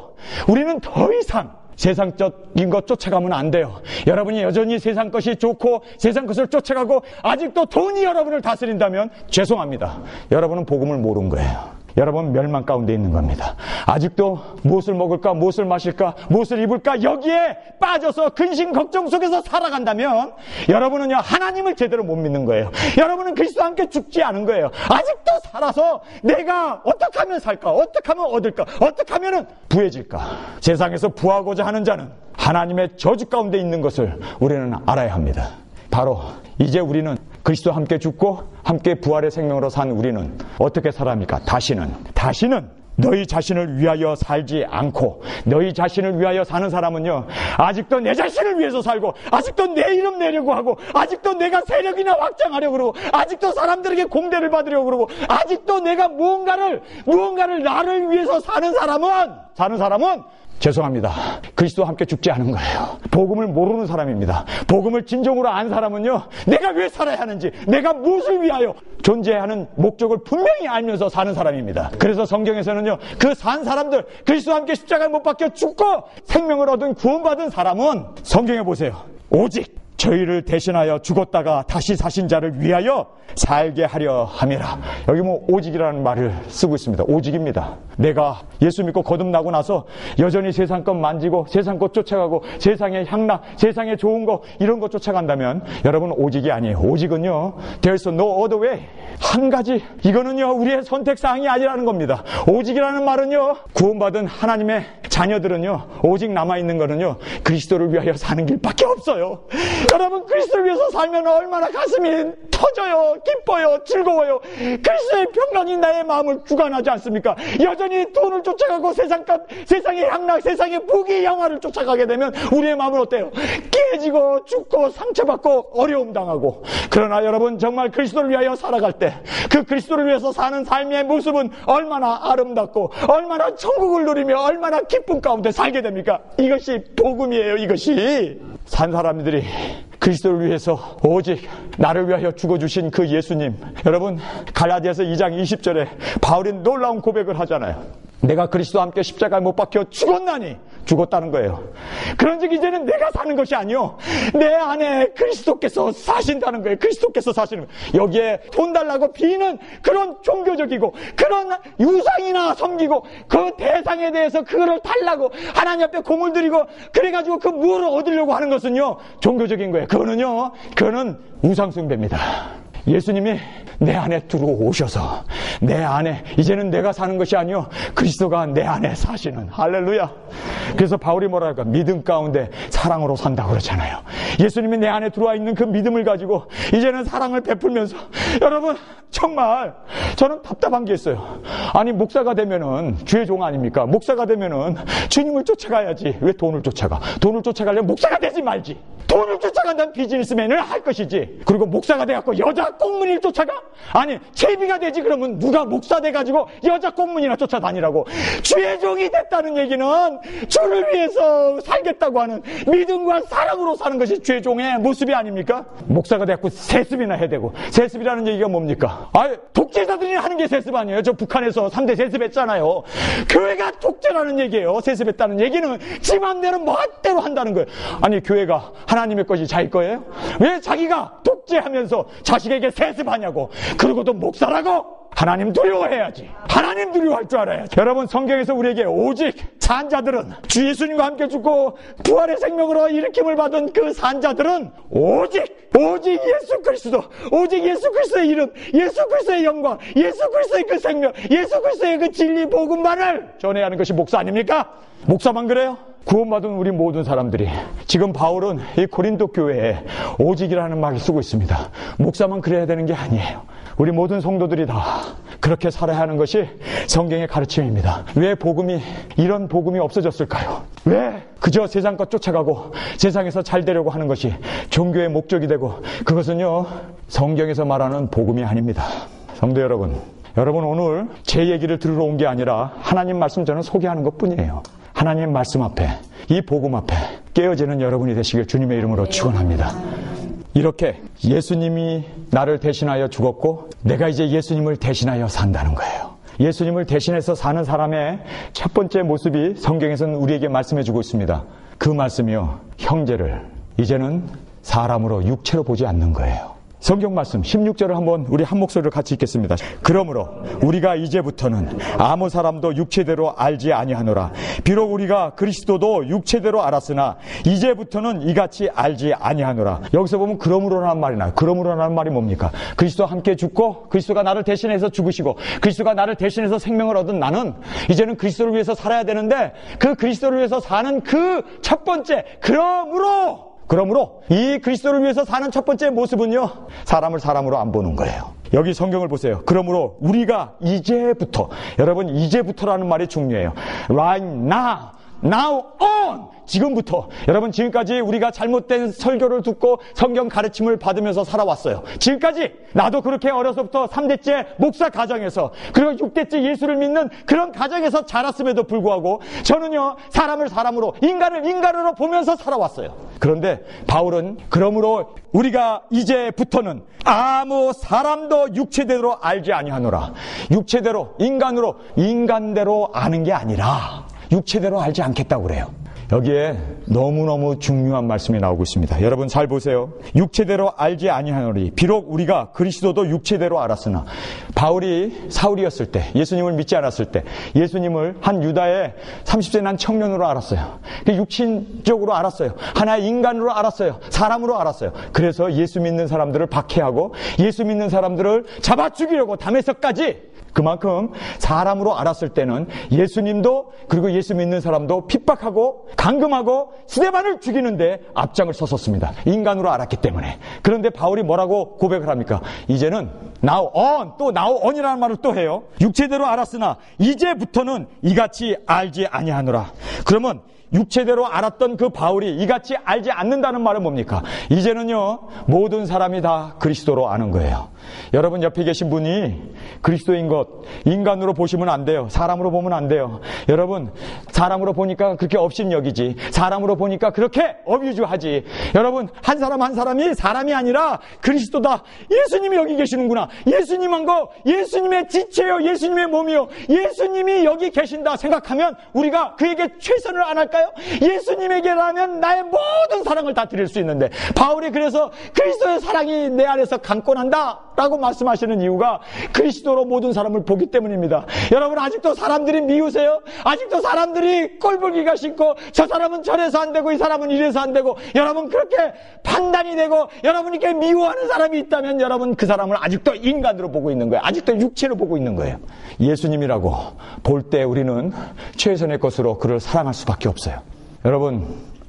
우리는 더 이상 세상적인 것 쫓아가면 안 돼요. 여러분이 여전히 세상 것이 좋고 세상 것을 쫓아가고 아직도 돈이 여러분을 다스린다면 죄송합니다. 여러분은 복음을 모르는 거예요. 여러분 멸망 가운데 있는 겁니다. 아직도 무엇을 먹을까, 무엇을 마실까, 무엇을 입을까 여기에 빠져서 근심 걱정 속에서 살아간다면 여러분은요 하나님을 제대로 못 믿는 거예요. 여러분은 그리스도와 함께 죽지 않은 거예요. 아직도 살아서 내가 어떻게 하면 살까, 어떻게 하면 얻을까, 어떻게 하면 부해질까. 세상에서 부하고자 하는 자는 하나님의 저주 가운데 있는 것을 우리는 알아야 합니다. 바로 이제 우리는 그리스도와 함께 죽고 함께 부활의 생명으로 산 우리는 어떻게 살아합니까? 다시는 너희 자신을 위하여 살지 않고 너희 자신을 위하여 사는 사람은요 아직도 내 자신을 위해서 살고 아직도 내 이름 내려고 하고 아직도 내가 세력이나 확장하려고 그러고 아직도 사람들에게 공대를 받으려고 그러고 아직도 내가 무언가를 나를 위해서 사는 사람은 죄송합니다. 그리스도와 함께 죽지 않은 거예요. 복음을 모르는 사람입니다. 복음을 진정으로 안 사람은요 내가 왜 살아야 하는지 내가 무엇을 위하여 존재하는 목적을 분명히 알면서 사는 사람입니다. 그래서 성경에서는요 그 산 사람들 그리스도와 함께 십자가에 못 박혀 죽고 생명을 얻은 구원받은 사람은 성경에 보세요. 오직 저희를 대신하여 죽었다가 다시 사신 자를 위하여 살게 하려 함이라. 여기 뭐 오직이라는 말을 쓰고 있습니다. 오직입니다. 내가 예수 믿고 거듭나고 나서 여전히 세상 것 만지고 세상 것 쫓아가고 세상의 향락, 세상의 좋은 거 이런 거 쫓아간다면 여러분 오직이 아니에요. 오직은요, there's no other way. 한 가지, 이거는요 우리의 선택사항이 아니라는 겁니다. 오직이라는 말은요, 구원받은 하나님의 자녀들은요, 오직 남아있는 거는요 그리스도를 위하여 사는 길밖에 없어요. 여러분, 그리스도를 위해서 살면 얼마나 가슴이 터져요, 기뻐요, 즐거워요. 그리스도의 평강이 나의 마음을 주관하지 않습니까? 여전히 돈을 쫓아가고 세상값, 세상의 향락, 세상의 부귀 영화를 쫓아가게 되면 우리의 마음은 어때요? 깨지고 죽고 상처받고 어려움 당하고. 그러나 여러분, 정말 그리스도를 위하여 살아갈 때 그 그리스도를 위해서 사는 삶의 모습은 얼마나 아름답고 얼마나 천국을 누리며 얼마나 기쁨 가운데 살게 됩니까? 이것이 복음이에요. 이것이. 산 사람들이 그리스도를 위해서 오직 나를 위하여 죽어주신 그 예수님. 여러분, 갈라디아서 2장 20절에 바울이 놀라운 고백을 하잖아요. 내가 그리스도와 함께 십자가에 못 박혀 죽었나니. 죽었다는 거예요. 그런즉 이제는 내가 사는 것이 아니요, 내 안에 그리스도께서 사신다는 거예요. 그리스도께서 사시는 거예요. 여기에 돈 달라고 비는 그런 종교적이고 그런 유상이나 섬기고 그 대상에 대해서 그거를 달라고 하나님 앞에 공을 들이고 그래가지고 그 무엇을 얻으려고 하는 것은요 종교적인 거예요. 그거는 우상숭배입니다. 예수님이 내 안에 들어오셔서 내 안에, 이제는 내가 사는 것이 아니요 그리스도가 내 안에 사시는. 할렐루야. 그래서 바울이 뭐라 할까? 믿음 가운데 사랑으로 산다고 그러잖아요. 예수님이 내 안에 들어와 있는 그 믿음을 가지고 이제는 사랑을 베풀면서, 여러분 정말 저는 답답한 게 있어요. 아니, 목사가 되면은 주의 종 아닙니까? 목사가 되면은 주님을 쫓아가야지. 왜 돈을 쫓아가? 돈을 쫓아가려면 목사가 되지 말지. 돈을 쫓아간다면 비즈니스맨을 할 것이지. 그리고 목사가 돼갖고 여자 꽁무니를 쫓아가? 아니, 제비가 되지. 그러면 누가 목사 돼가지고 여자 꽁무니나 쫓아다니라고. 주의 종이 됐다는 얘기는 주를 위해서 살겠다고 하는 믿음과 사랑으로 사는 것이 주의 종의 모습이 아닙니까? 목사가 돼갖고 세습이나 해야 되고. 세습이라는 얘기가 뭡니까? 독재자들이 하는 게 세습 아니에요? 저 북한에서 3대 세습했잖아요. 교회가 독재라는 얘기예요. 세습했다는 얘기는 지 맘대로 멋대로 한다는 거예요. 아니, 교회가 하나님의 것이 자기 거예요? 왜 자기가 독재하면서 자식에게 세습하냐고. 그러고도 목사라고? 하나님 두려워해야지. 하나님 두려워할 줄 알아야지. 여러분, 성경에서 우리에게 오직 산자들은, 주 예수님과 함께 죽고 부활의 생명으로 일으킴을 받은 그 산자들은 오직 예수 그리스도, 오직 예수 그리스도의 이름, 예수 그리스도의 영광, 예수 그리스도의 그 생명, 예수 그리스도의 그 진리 복음만을 전해야 하는 것이 목사 아닙니까? 목사만 그래요? 구원받은 우리 모든 사람들이, 지금 바울은 이 고린도 교회에 오직이라는 말을 쓰고 있습니다. 목사만 그래야 되는 게 아니에요. 우리 모든 성도들이 다 그렇게 살아야 하는 것이 성경의 가르침입니다. 왜 이런 복음이 없어졌을까요? 왜 그저 세상 것 쫓아가고 세상에서 잘 되려고 하는 것이 종교의 목적이 되고, 그것은요 성경에서 말하는 복음이 아닙니다. 성도 여러분 오늘 제 얘기를 들으러 온 게 아니라 하나님 말씀 저는 소개하는 것 뿐이에요. 하나님 말씀 앞에, 이 복음 앞에 깨어지는 여러분이 되시길 주님의 이름으로 축원합니다. 이렇게 예수님이 나를 대신하여 죽었고 내가 이제 예수님을 대신하여 산다는 거예요. 예수님을 대신해서 사는 사람의 첫 번째 모습이 성경에서는 우리에게 말씀해주고 있습니다. 그 말씀이요, 형제를 이제는 사람으로 육체로 보지 않는 거예요. 성경 말씀 16절을 한번 우리 한 목소리로 같이 읽겠습니다. 그러므로 우리가 이제부터는 아무 사람도 육체대로 알지 아니하노라. 비록 우리가 그리스도도 육체대로 알았으나 이제부터는 이같이 알지 아니하노라. 여기서 보면 그러므로라는 말이 나요. 그러므로라는 말이 뭡니까? 그리스도와 함께 죽고 그리스도가 나를 대신해서 죽으시고 그리스도가 나를 대신해서 생명을 얻은 나는 이제는 그리스도를 위해서 살아야 되는데, 그 그리스도를 위해서 사는 그 첫 번째 그러므로 이 그리스도를 위해서 사는 첫 번째 모습은요, 사람을 사람으로 안 보는 거예요. 여기 성경을 보세요. 그러므로 우리가 이제부터, 여러분 이제부터라는 말이 중요해요. Right now on, 지금부터. 여러분, 지금까지 우리가 잘못된 설교를 듣고 성경 가르침을 받으면서 살아왔어요. 지금까지 나도 그렇게 어려서부터 3대째 목사 가정에서, 그리고 6대째 예수를 믿는 그런 가정에서 자랐음에도 불구하고 저는요, 사람을 사람으로, 인간을 인간으로 보면서 살아왔어요. 그런데 바울은 그러므로 우리가 이제부터는 아무 사람도 육체대로 알지 아니하노라. 육체대로, 인간대로 아는 게 아니라 육체대로 알지 않겠다고 그래요. 여기에 너무너무 중요한 말씀이 나오고 있습니다. 여러분 잘 보세요. 육체대로 알지 아니하노니 비록 우리가 그리스도도 육체대로 알았으나, 바울이 사울이었을 때, 예수님을 믿지 않았을 때 예수님을 한 유다의 30세 난 청년으로 알았어요. 육신적으로 알았어요. 하나의 인간으로 알았어요. 사람으로 알았어요. 그래서 예수 믿는 사람들을 박해하고 예수 믿는 사람들을 잡아 죽이려고 다메섹까지, 그만큼 사람으로 알았을 때는 예수님도 그리고 예수 믿는 사람도 핍박하고 감금하고 스데반을 죽이는데 앞장을 섰었습니다. 인간으로 알았기 때문에. 그런데 바울이 뭐라고 고백을 합니까? 이제는 now on이라는 말을 또 해요. 육체대로 알았으나 이제부터는 이같이 알지 아니하노라. 그러면 육체대로 알았던 그 바울이 이같이 알지 않는다는 말은 뭡니까? 이제는요, 모든 사람이 다 그리스도로 아는 거예요. 여러분 옆에 계신 분이 그리스도인 것 인간으로 보시면 안 돼요. 사람으로 보면 안 돼요. 여러분, 사람으로 보니까 그렇게 업신여기지, 사람으로 보니까 그렇게 어뷰즈하지. 여러분, 한 사람 한 사람이 사람이 아니라 그리스도다. 예수님이 여기 계시는구나. 예수님한 거 예수님의 지체요, 예수님의 몸이요, 예수님이 여기 계신다 생각하면 우리가 그에게 최선을 안 할까요? 예수님에게라면 나의 모든 사랑을 다 드릴 수 있는데, 바울이 그래서 그리스도의 사랑이 내 안에서 강권한다 라고 말씀하시는 이유가 그리스도로 모든 사람을 보기 때문입니다. 여러분, 아직도 사람들이 미우세요? 아직도 사람들이 꼴보기가 싫고, 저 사람은 저래서 안 되고 이 사람은 이래서 안 되고, 여러분 그렇게 판단이 되고 여러분께 미워하는 사람이 있다면 여러분 그 사람을 아직도 인간으로 보고 있는 거예요. 아직도 육체로 보고 있는 거예요. 예수님이라고 볼 때 우리는 최선의 것으로 그를 사랑할 수밖에 없어요. 여러분,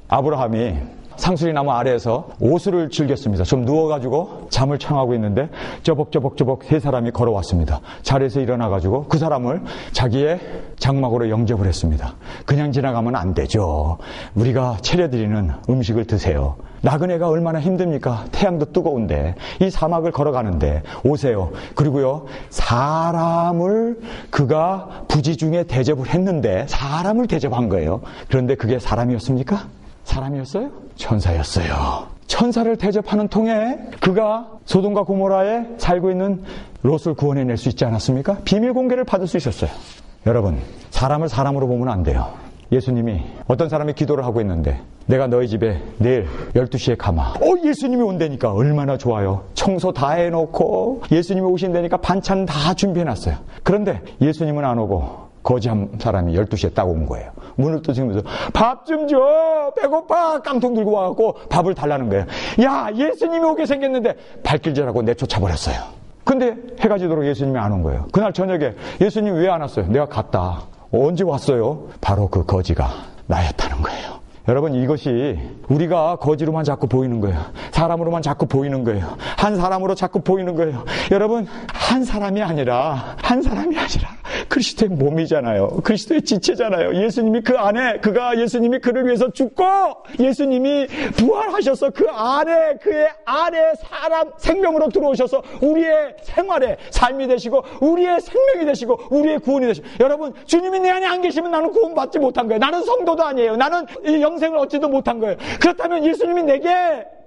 아브라함이 상수리 나무 아래에서 오수를 즐겼습니다. 좀 누워가지고 잠을 청하고 있는데 저벅저벅 세 사람이 걸어왔습니다. 자리에서 일어나가지고 그 사람을 자기의 장막으로 영접을 했습니다. 그냥 지나가면 안 되죠. 우리가 차려드리는 음식을 드세요. 나그네가 얼마나 힘듭니까? 태양도 뜨거운데, 이 사막을 걸어가는데 오세요. 그리고요, 사람을 그가 부지중에 대접을 했는데 사람을 대접한 거예요. 그런데 그게 사람이었습니까? 사람이었어요? 천사였어요. 천사를 대접하는 통에 그가 소돔과 고모라에 살고 있는 롯을 구원해낼 수 있지 않았습니까? 비밀 공개를 받을 수 있었어요. 여러분, 사람을 사람으로 보면 안 돼요. 예수님이, 어떤 사람이 기도를 하고 있는데 내가 너희 집에 내일 12시에 가마. 예수님이 온다니까 얼마나 좋아요. 청소 다 해놓고 예수님이 오신다니까 반찬 다 준비해놨어요. 그런데 예수님은 안 오고 거지 한 사람이 12시에 딱 온 거예요. 문을 두드리면서 밥 좀 줘, 배고파, 깡통 들고 와갖고 밥을 달라는 거예요. 야, 예수님이 오게 생겼는데 발길질하고 내쫓아버렸어요. 근데 해가 지도록 예수님이 안 온 거예요. 그날 저녁에 예수님 왜 안 왔어요? 내가 갔다. 언제 왔어요? 바로 그 거지가 나였다는 거예요. 여러분, 이것이 우리가 거지로만 자꾸 보이는 거예요. 사람으로만 자꾸 보이는 거예요. 한 사람으로 자꾸 보이는 거예요. 여러분, 한 사람이 아니라 그리스도의 몸이잖아요. 그리스도의 지체잖아요. 예수님이 그 안에, 예수님이 그를 위해서 죽고 예수님이 부활하셔서 그 안에, 그의 안에 사람 생명으로 들어오셔서 우리의 생활에 삶이 되시고 우리의 생명이 되시고 우리의 구원이 되시고, 여러분, 주님이 내 안에 안 계시면 나는 구원받지 못한 거예요. 나는 성도도 아니에요. 나는 영생을 얻지도 못한 거예요. 그렇다면 예수님이 내게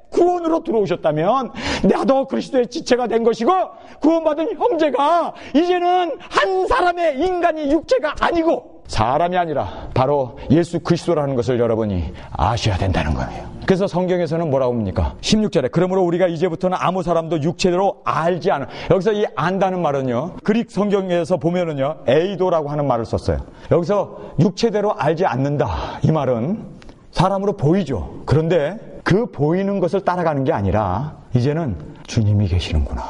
구원으로 들어오셨다면 나도 그리스도의 지체가 된 것이고, 구원받은 형제가 이제는 한 사람의 인간이 육체가 아니고 사람이 아니라 바로 예수 그리스도라는 것을 여러분이 아셔야 된다는 거예요. 그래서 성경에서는 뭐라고 합니까? 16절에 그러므로 우리가 이제부터는 아무 사람도 육체대로 알지 않은, 여기서 이 안다는 말은요, 그릭 성경에서 보면은요, 에이도라고 하는 말을 썼어요. 여기서 육체대로 알지 않는다, 이 말은 사람으로 보이죠. 그런데 그 보이는 것을 따라가는 게 아니라 이제는 주님이 계시는구나,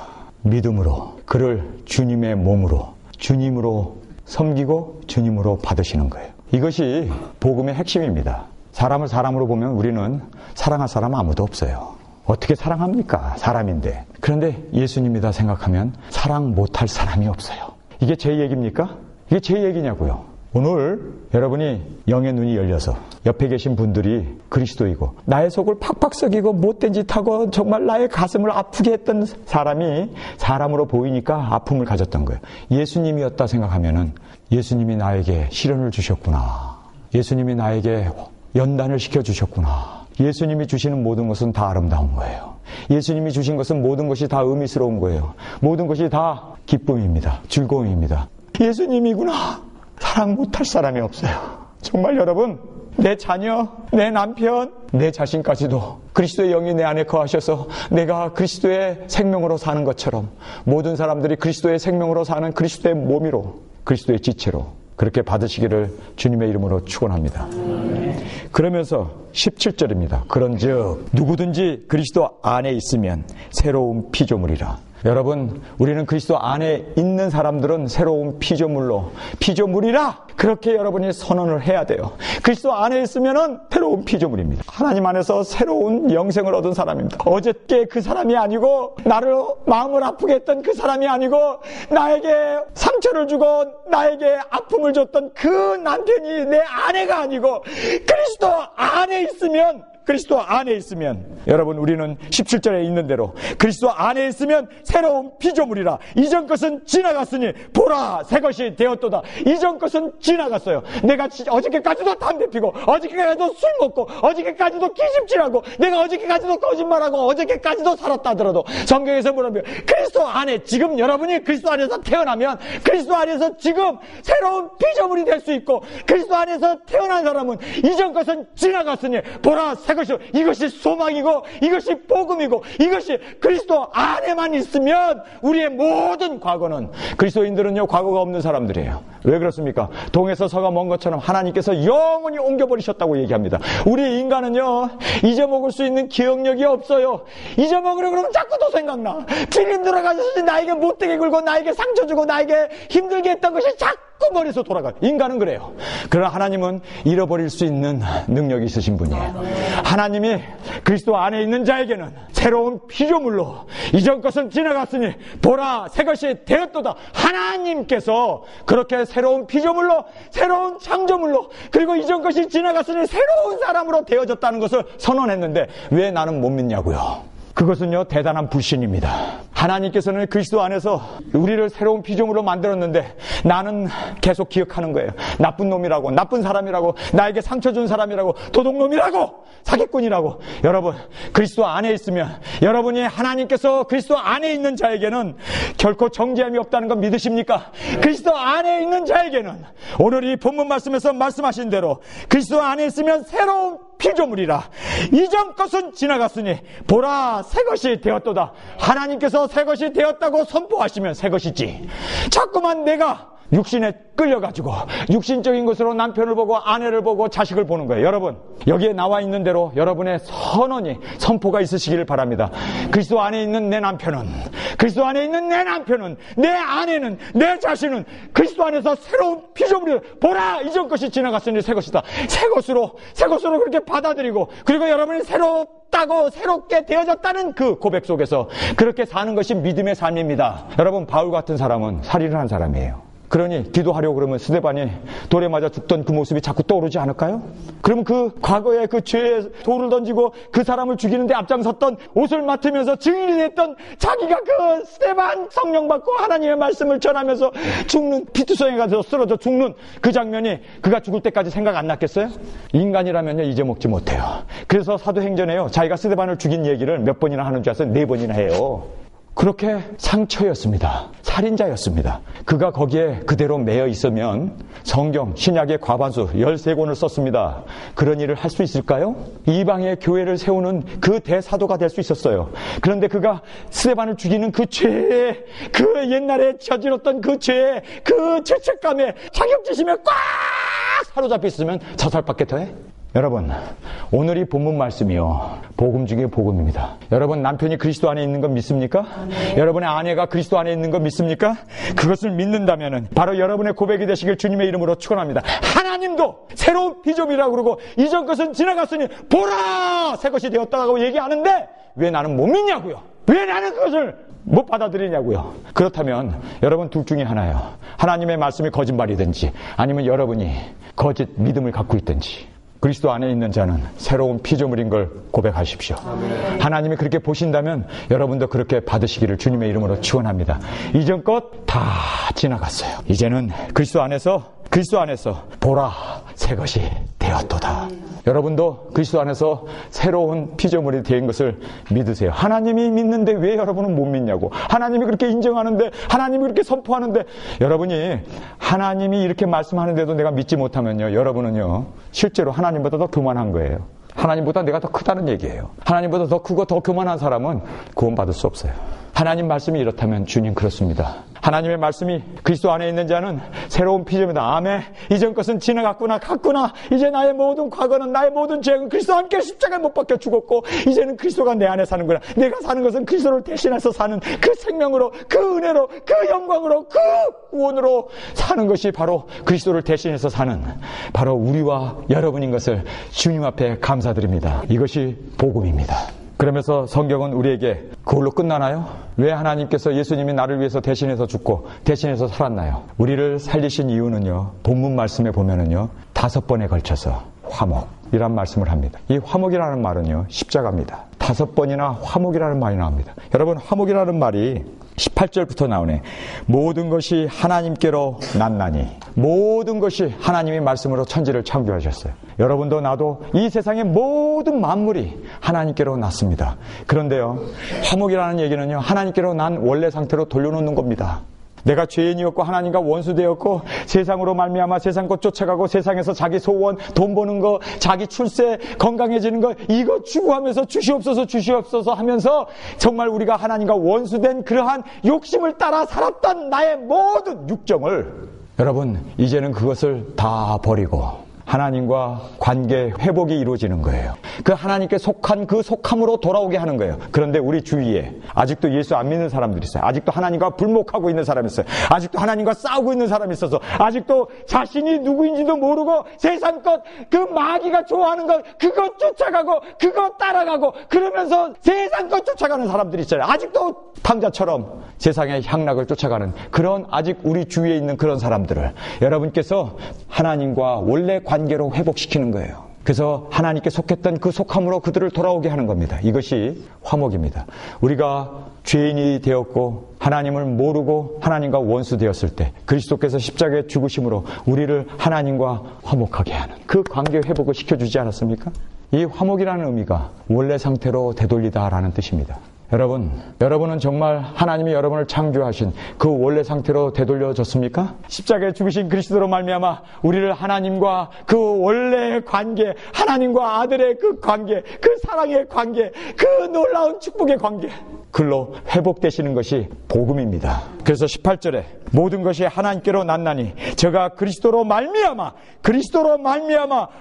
믿음으로 그를 주님의 몸으로, 주님으로 섬기고 주님으로 받으시는 거예요. 이것이 복음의 핵심입니다. 사람을 사람으로 보면 우리는 사랑할 사람 아무도 없어요. 어떻게 사랑합니까? 사람인데. 그런데 예수님이다 생각하면 사랑 못할 사람이 없어요. 이게 제 얘기입니까? 이게 제 얘기냐고요. 오늘 여러분이 영의 눈이 열려서 옆에 계신 분들이 그리스도이고 나의 속을 팍팍 썩이고 못된 짓 하고 정말 나의 가슴을 아프게 했던 사람이 사람으로 보이니까 아픔을 가졌던 거예요. 예수님이었다 생각하면은 예수님이 나에게 시련을 주셨구나, 예수님이 나에게 연단을 시켜주셨구나, 예수님이 주시는 모든 것은 다 아름다운 거예요. 예수님이 주신 것은 모든 것이 다 의미스러운 거예요. 모든 것이 다 기쁨입니다. 즐거움입니다. 예수님이구나. 사랑 못할 사람이 없어요. 정말 여러분, 내 자녀, 내 남편, 내 자신까지도 그리스도의 영이 내 안에 거하셔서 내가 그리스도의 생명으로 사는 것처럼 모든 사람들이 그리스도의 생명으로 사는 그리스도의 몸으로, 그리스도의 지체로 그렇게 받으시기를 주님의 이름으로 축원합니다. 그러면서 17절입니다. 그런즉 누구든지 그리스도 안에 있으면 새로운 피조물이라. 여러분, 우리는 그리스도 안에 있는 사람들은 새로운 피조물이라 그렇게 여러분이 선언을 해야 돼요. 그리스도 안에 있으면은 새로운 피조물입니다. 하나님 안에서 새로운 영생을 얻은 사람입니다. 어저께 그 사람이 아니고, 나를 마음을 아프게 했던 그 사람이 아니고, 나에게 상처를 주고 나에게 아픔을 줬던 그 남편이 내 아내가 아니고, 그리스도 안에 있으면 여러분, 우리는 17절에 있는 대로 그리스도 안에 있으면 새로운 피조물이라. 이전 것은 지나갔으니 보라 새 것이 되었도다. 이전 것은 지나갔어요. 내가 어저께까지도 담배 피고, 어저께까지도 술 먹고, 어저께까지도 기집질하고, 내가 어저께까지도 거짓말하고, 어저께까지도 살았다 하더라도 성경에서 뭐라면 그리스도 안에, 지금 여러분이 그리스도 안에서 태어나면 그리스도 안에서 지금 새로운 피조물이 될 수 있고, 그리스도 안에서 태어난 사람은 이전 것은 지나갔으니 보라 새 것이, 이것이 소망이고, 이것이 복음이고, 이것이 그리스도 안에만 있으면 우리의 모든 과거는, 그리스도인들은요 과거가 없는 사람들이에요. 왜 그렇습니까? 동에서 서가 먼 것처럼 하나님께서 영원히 옮겨버리셨다고 얘기합니다. 우리 인간은요 잊어먹을 수 있는 기억력이 없어요. 잊어먹으려고 그러면 자꾸 또 생각나. 필름 들어가서 나에게 못되게 굴고, 나에게 상처 주고, 나에게 힘들게 했던 것이 자꾸 머리에서 돌아가요. 인간은 그래요. 그러나 하나님은 잃어버릴 수 있는 능력이 있으신 분이에요. 하나님이 그리스도 안에 있는 자에게는 새로운 피조물로, 이전 것은 지나갔으니 보라 새 것이 되었도다. 하나님께서 그렇게 새로운 피조물로, 새로운 창조물로, 그리고 이전 것이 지나갔으니 새로운 사람으로 되어졌다는 것을 선언했는데 왜 나는 못 믿냐고요. 그것은요 대단한 불신입니다. 하나님께서는 그리스도 안에서 우리를 새로운 피조물로 만들었는데 나는 계속 기억하는 거예요. 나쁜 놈이라고, 나쁜 사람이라고, 나에게 상처 준 사람이라고, 도둑놈이라고, 사기꾼이라고. 여러분, 그리스도 안에 있으면, 여러분이 하나님께서 그리스도 안에 있는 자에게는 결코 정죄함이 없다는 건 믿으십니까? 그리스도 안에 있는 자에게는 오늘 이 본문 말씀에서 말씀하신 대로 그리스도 안에 있으면 새로운 피조물이라. 이전 것은 지나갔으니 보라 새 것이 되었도다. 하나님께서 새 것이 되었다고 선포하시면 새 것이지. 자꾸만 내가 육신에 끌려가지고 육신적인 것으로 남편을 보고 아내를 보고 자식을 보는 거예요. 여러분, 여기에 나와 있는 대로 여러분의 선언이, 선포가 있으시기를 바랍니다. 그리스도 안에 있는 내 남편은, 그리스도 안에 있는 내 남편은, 내 아내는, 내 자신은 그리스도 안에서 새로운 피조물이다. 보라 이전 것이 지나갔으니 새 것이다. 새 것으로 그렇게 받아들이고, 그리고 여러분이 새롭다고, 새롭게 되어졌다는 그 고백 속에서 그렇게 사는 것이 믿음의 삶입니다. 여러분, 바울 같은 사람은 살인을 한 사람이에요. 그러니 기도하려고 그러면 스데반이 돌에 맞아 죽던 그 모습이 자꾸 떠오르지 않을까요? 그러면 그 과거에 그 죄에 돌을 던지고 그 사람을 죽이는데 앞장섰던, 옷을 맡으면서 증인이 됐던 자기가 그 스데반 성령 받고 하나님의 말씀을 전하면서 죽는, 피투성에 가서 쓰러져 죽는 그 장면이 그가 죽을 때까지 생각 안 났겠어요? 인간이라면요 잊어먹지 못해요. 그래서 사도행전에요 자기가 스데반을 죽인 얘기를 몇 번이나 하는 줄 아세요? 4번이나 해요. 그렇게 상처였습니다. 살인자였습니다. 그가 거기에 그대로 매여 있으면 성경, 신약의 과반수 13권을 썼습니다. 그런 일을 할 수 있을까요? 이방의 교회를 세우는 그 대사도가 될 수 있었어요. 그런데 그가 스데반을 죽이는 그 죄에, 그 옛날에 저질렀던 그 죄에, 그 죄책감에, 자격지심에 꽉 사로잡혀 있으면 자살밖에 더해? 여러분, 오늘 이 본문 말씀이요 복음 중에 복음입니다. 여러분, 남편이 그리스도 안에 있는 건 믿습니까? 여러분의 아내가 그리스도 안에 있는 건 믿습니까? 그것을 믿는다면은 바로 여러분의 고백이 되시길 주님의 이름으로 축원합니다. 하나님도 새로운 피조물이라고 그러고 이전 것은 지나갔으니 보라 새 것이 되었다고 얘기하는데 왜 나는 못 믿냐고요? 왜 나는 그것을 못 받아들이냐고요? 그렇다면 여러분 둘 중에 하나예요. 하나님의 말씀이 거짓말이든지 아니면 여러분이 거짓 믿음을 갖고 있든지. 그리스도 안에 있는 자는 새로운 피조물인 걸 고백하십시오. 아멘. 하나님이 그렇게 보신다면 여러분도 그렇게 받으시기를 주님의 이름으로 축원합니다. 이전 것 다 지나갔어요. 이제는 그리스도 안에서 그리스도 안에서 보라 새 것이 되었도다. 여러분도 그리스도 안에서 새로운 피조물이 된 것을 믿으세요. 하나님이 믿는데 왜 여러분은 못 믿냐고. 하나님이 그렇게 인정하는데, 하나님이 그렇게 선포하는데, 여러분이 하나님이 이렇게 말씀하는데도 내가 믿지 못하면요, 여러분은요 실제로 하나님보다 더 교만한 거예요. 하나님보다 내가 더 크다는 얘기예요. 하나님보다 더 크고 더 교만한 사람은 구원받을 수 없어요. 하나님 말씀이 이렇다면 주님 그렇습니다. 하나님의 말씀이 그리스도 안에 있는 자는 새로운 피조물이다. 아멘. 이전 것은 지나갔구나, 갔구나. 이제 나의 모든 과거는, 나의 모든 죄는 그리스도 함께 십자가에 못 박혀 죽었고, 이제는 그리스도가 내 안에 사는구나. 내가 사는 것은 그리스도를 대신해서 사는 그 생명으로, 그 은혜로, 그 영광으로, 그 구원으로 사는 것이 바로 그리스도를 대신해서 사는 바로 우리와 여러분인 것을 주님 앞에 감사드립니다. 이것이 복음입니다. 그러면서 성경은 우리에게 그걸로 끝나나요? 왜 하나님께서 예수님이 나를 위해서 대신해서 죽고 대신해서 살았나요? 우리를 살리신 이유는요, 본문 말씀에 보면은요 5번에 걸쳐서 화목이란 말씀을 합니다. 이 화목이라는 말은요 십자가입니다. 5번이나 화목이라는 말이 나옵니다. 여러분, 화목이라는 말이 18절부터 나오네. 모든 것이 하나님께로 났나니. 모든 것이 하나님의 말씀으로 천지를 창조하셨어요. 여러분도 나도 이 세상의 모든 만물이 하나님께로 났습니다. 그런데요, 화목이라는 얘기는요, 하나님께로 난 원래 상태로 돌려놓는 겁니다. 내가 죄인이었고 하나님과 원수되었고 세상으로 말미암아 세상 것 쫓아가고 세상에서 자기 소원, 돈 버는 거, 자기 출세, 건강해지는 거 이거 추구하면서 주시옵소서 주시옵소서 하면서 정말 우리가 하나님과 원수된 그러한 욕심을 따라 살았던 나의 모든 육정을 여러분 이제는 그것을 다 버리고 하나님과 관계 회복이 이루어지는 거예요. 그 하나님께 속한 그 속함으로 돌아오게 하는 거예요. 그런데 우리 주위에 아직도 예수 안 믿는 사람들이 있어요. 아직도 하나님과 불목하고 있는 사람이 있어요. 아직도 하나님과 싸우고 있는 사람이 있어서 아직도 자신이 누구인지도 모르고 세상 것, 그 마귀가 좋아하는 것 그것 쫓아가고 그것 따라가고 그러면서 세상 것 쫓아가는 사람들이 있어요. 아직도 탕자처럼 세상의 향락을 쫓아가는 그런 아직 우리 주위에 있는 그런 사람들을 여러분께서 하나님과 원래 관계로 회복시키는 거예요. 그래서 하나님께 속했던 그 속함으로 그들을 돌아오게 하는 겁니다. 이것이 화목입니다. 우리가 죄인이 되었고 하나님을 모르고 하나님과 원수 되었을 때 그리스도께서 십자가에 죽으심으로 우리를 하나님과 화목하게 하는 그 관계 회복을 시켜주지 않았습니까? 이 화목이라는 의미가 원래 상태로 되돌리다라는 뜻입니다. 여러분은 정말 하나님이 여러분을 창조하신 그 원래 상태로 되돌려졌습니까? 십자가에 죽으신 그리스도로 말미암아 우리를 하나님과 그 원래의 관계, 하나님과 아들의 그 관계, 그 사랑의 관계, 그 놀라운 축복의 관계 글로 회복되시는 것이 복음입니다. 그래서 18절에 모든 것이 하나님께로 났나니 저가 그리스도로 말미암아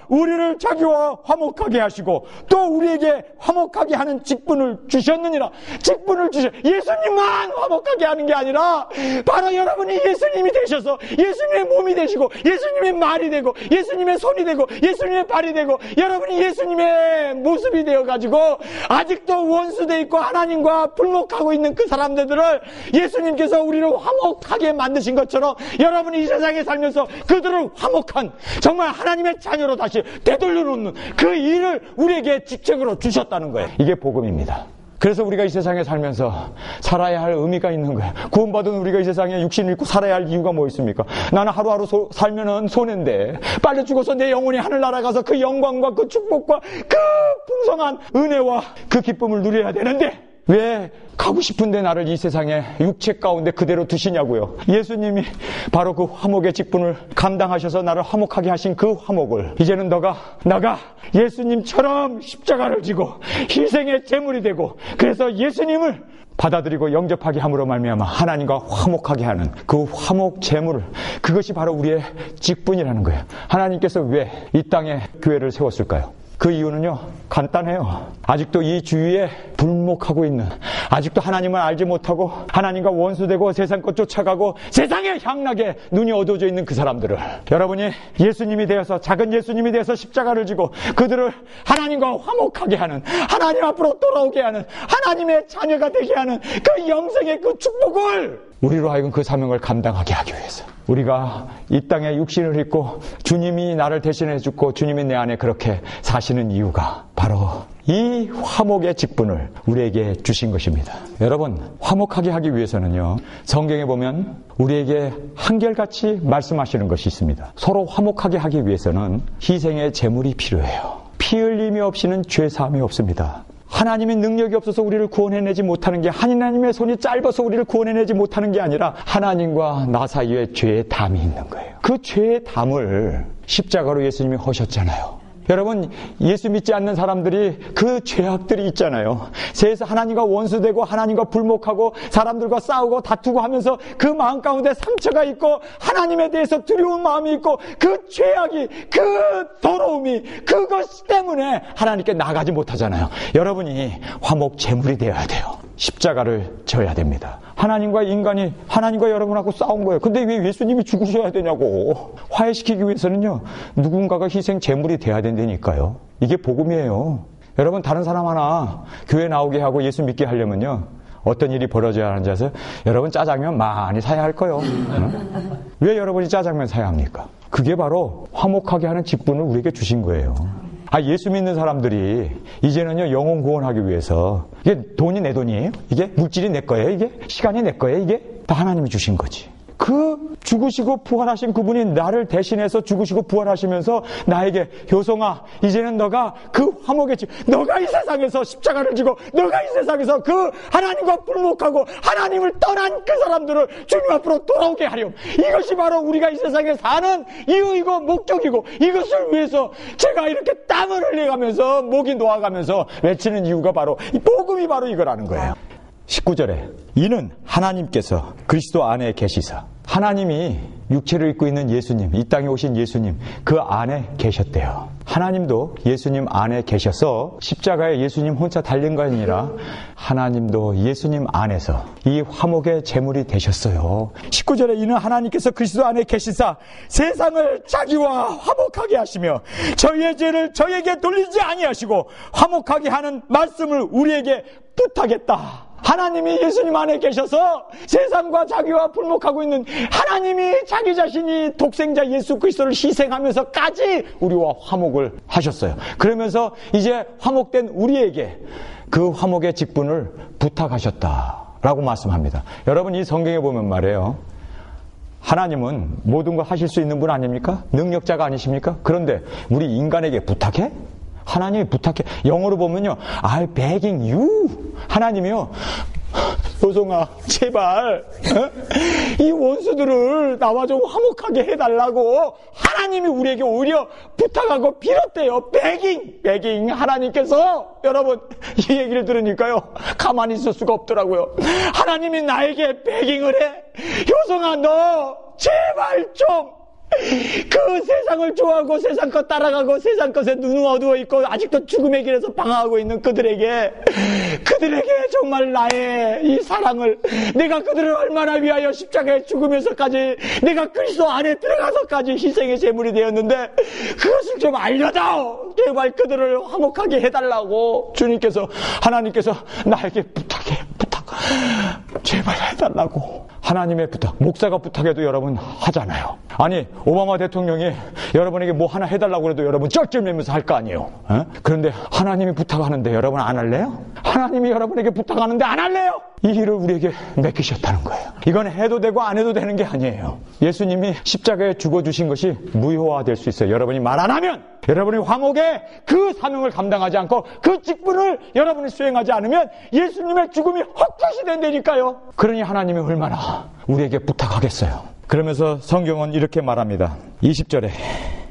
우리를 자기와 화목하게 하시고 또 우리에게 화목하게 하는 직분을 주셨느니라. 직분을 주셔. 예수님만 화목하게 하는 게 아니라 바로 여러분이 예수님이 되셔서 예수님의 몸이 되시고 예수님의 말이 되고 예수님의 손이 되고 예수님의 발이 되고 여러분이 예수님의 모습이 되어가지고 아직도 원수되어 있고 하나님과 불목하고 있는 그 사람들을 예수님께서 우리를 화목하게 만드신 것처럼 여러분이 이 세상에 살면서 그들을 화목한 정말 하나님의 자녀로 다시 되돌려놓는 그 일을 우리에게 직책으로 주셨다는 거예요. 이게 복음입니다. 그래서 우리가 이 세상에 살면서 살아야 할 의미가 있는 거예요. 구원받은 우리가 이 세상에 육신을 입고 살아야 할 이유가 뭐 있습니까? 나는 하루하루 살면은 손해인데 빨리 죽어서 내 영혼이 하늘나라 가서 그 영광과 그 축복과 그 풍성한 은혜와 그 기쁨을 누려야 되는데 왜 가고 싶은데 나를 이 세상에 육체 가운데 그대로 두시냐고요. 예수님이 바로 그 화목의 직분을 감당하셔서 나를 화목하게 하신 그 화목을 이제는 나가 예수님처럼 십자가를 지고 희생의 제물이 되고 그래서 예수님을 받아들이고 영접하게 함으로 말미암아 하나님과 화목하게 하는 그 화목 제물을 그것이 바로 우리의 직분이라는 거예요. 하나님께서 왜 이 땅에 교회를 세웠을까요? 그 이유는요 간단해요. 아직도 이 주위에 불목하고 있는 아직도 하나님을 알지 못하고 하나님과 원수되고 세상 것 쫓아가고 세상의 향락에 눈이 어두워져 있는 그 사람들을 여러분이 예수님이 되어서 작은 예수님이 되어서 십자가를 지고 그들을 하나님과 화목하게 하는 하나님 앞으로 돌아오게 하는 하나님의 자녀가 되게 하는 그 영생의 그 축복을 우리로 하여금 그 사명을 감당하게 하기 위해서 우리가 이 땅에 육신을 입고 주님이 나를 대신해 주고 주님이 내 안에 그렇게 사시는 이유가 바로 이 화목의 직분을 우리에게 주신 것입니다. 여러분, 화목하게 하기 위해서는요, 성경에 보면 우리에게 한결같이 말씀하시는 것이 있습니다. 서로 화목하게 하기 위해서는 희생의 제물이 필요해요. 피 흘림이 없이는 죄 사함이 없습니다. 하나님의 능력이 없어서 우리를 구원해내지 못하는 게, 하나님의 손이 짧아서 우리를 구원해내지 못하는 게 아니라 하나님과 나 사이에 죄의 담이 있는 거예요. 그 죄의 담을 십자가로 예수님이 허셨잖아요. 여러분, 예수 믿지 않는 사람들이 그 죄악들이 있잖아요. 세상 하나님과 원수되고 하나님과 불목하고 사람들과 싸우고 다투고 하면서 그 마음 가운데 상처가 있고 하나님에 대해서 두려운 마음이 있고 그 죄악이, 그 더러움이, 그것 때문에 하나님께 나가지 못하잖아요. 여러분이 화목 제물이 되어야 돼요. 십자가를 져야 됩니다. 하나님과 인간이, 하나님과 여러분하고 싸운 거예요. 근데 왜 예수님이 죽으셔야 되냐고. 화해시키기 위해서는요, 누군가가 희생 제물이 돼야 된다니까요. 이게 복음이에요. 여러분, 다른 사람 하나 교회 나오게 하고 예수 믿게 하려면요, 어떤 일이 벌어져야 하는지 아세요? 여러분, 짜장면 많이 사야 할 거예요. 응? 왜 여러분이 짜장면 사야 합니까? 그게 바로 화목하게 하는 직분을 우리에게 주신 거예요. 예수 믿는 사람들이 이제는요, 영혼 구원하기 위해서, 이게 돈이 내 돈이에요? 이게 물질이 내 거예요? 이게 시간이 내 거예요? 이게 다 하나님이 주신 거지. 그 죽으시고 부활하신 그분이 나를 대신해서 죽으시고 부활하시면서 나에게, 효성아, 이제는 너가 그 화목의 너가 이 세상에서 십자가를 지고 너가 이 세상에서 그 하나님과 불목하고 하나님을 떠난 그 사람들을 주님 앞으로 돌아오게 하렴. 이것이 바로 우리가 이 세상에 사는 이유이고 목적이고, 이것을 위해서 제가 이렇게 땀을 흘려가면서 목이 놓아가면서 외치는 이유가 바로, 이 복음이 바로 이거라는 거예요. 19절에 이는 하나님께서 그리스도 안에 계시사, 하나님이 육체를 입고 있는 예수님, 이 땅에 오신 예수님, 그 안에 계셨대요. 하나님도 예수님 안에 계셔서 십자가에 예수님 혼자 달린 거 아니라 하나님도 예수님 안에서 이 화목의 제물이 되셨어요. 19절에 이는 하나님께서 그리스도 안에 계시사 세상을 자기와 화목하게 하시며 저희의 죄를 저희에게 돌리지 아니하시고 화목하게 하는 말씀을 우리에게 부탁했다. 하나님이 예수님 안에 계셔서 세상과 자기와 불목하고 있는 하나님이 자기 자신이 독생자 예수 그리스도를 희생하면서까지 우리와 화목을 하셨어요. 그러면서 이제 화목된 우리에게 그 화목의 직분을 부탁하셨다라고 말씀합니다. 여러분, 이 성경에 보면 말이에요, 하나님은 모든 걸 하실 수 있는 분 아닙니까? 능력자가 아니십니까? 그런데 우리 인간에게 부탁해? 하나님이 부탁해. 영어로 보면요, I begging you. 하나님이요, 효성아, 제발 이 원수들을 나와 좀 화목하게 해달라고 하나님이 우리에게 오히려 부탁하고 빌었대요. begging. 하나님께서, 여러분, 이 얘기를 들으니까요, 가만히 있을 수가 없더라고요. 하나님이 나에게 begging을 해. 효성아, 너 제발 좀 그 세상을 좋아하고 세상 것 따라가고 세상 것에 눈 어두워 있고 아직도 죽음의 길에서 방황하고 있는 그들에게 정말 나의 이 사랑을, 내가 그들을 얼마나 위하여 십자가에 죽으면서까지 내가 그리스도 안에 들어가서까지 희생의 제물이 되었는데 그것을 좀 알려다오. 제발 그들을 화목하게 해달라고 하나님께서 나에게 부탁 제발 해달라고. 하나님의 부탁, 목사가 부탁해도 여러분 하잖아요. 아니, 오바마 대통령이 여러분에게 뭐 하나 해달라고 해도 여러분 쩔쩔매면서 할 거 아니에요. 그런데 하나님이 부탁하는데 여러분 안 할래요? 하나님이 여러분에게 부탁하는데 안 할래요? 이 일을 우리에게 맡기셨다는 거예요. 이건 해도 되고 안 해도 되는 게 아니에요. 예수님이 십자가에 죽어주신 것이 무효화될 수 있어요. 여러분이 말 안 하면, 여러분이 화목의 그 사명을 감당하지 않고 그 직분을 여러분이 수행하지 않으면 예수님의 죽음이 헛것이 된다니까요. 그러니 하나님이 얼마나 우리에게 부탁하겠어요. 그러면서 성경은 이렇게 말합니다. 20절에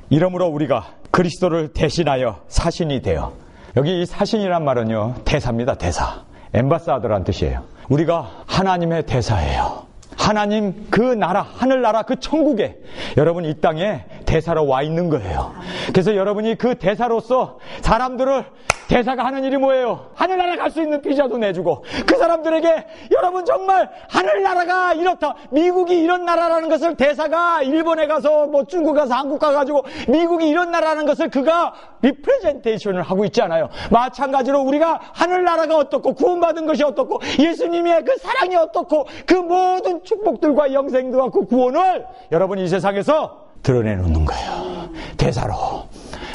이러므로 우리가 그리스도를 대신하여 사신이 되어, 여기 이 사신이란 말은요, 대사입니다. 대사. 엠바사더란 뜻이에요. 우리가 하나님의 대사예요. 하나님 그 나라, 하늘나라 그 천국에 여러분 이 땅에 대사로 와 있는 거예요. 그래서 여러분이 그 대사로서 사람들을, 대사가 하는 일이 뭐예요? 하늘나라 갈 수 있는 비자도 내주고, 그 사람들에게 여러분 정말 하늘나라가 이렇다, 미국이 이런 나라라는 것을 대사가 일본에 가서 뭐 중국 가서 한국 가가지고 미국이 이런 나라라는 것을 그가 리프레젠테이션을 하고 있지 않아요. 마찬가지로 우리가 하늘나라가 어떻고 구원받은 것이 어떻고 예수님의 그 사랑이 어떻고 그 모든 축복들과 영생들과 그 구원을 여러분 이 세상에서 드러내놓는 거예요. 대사로.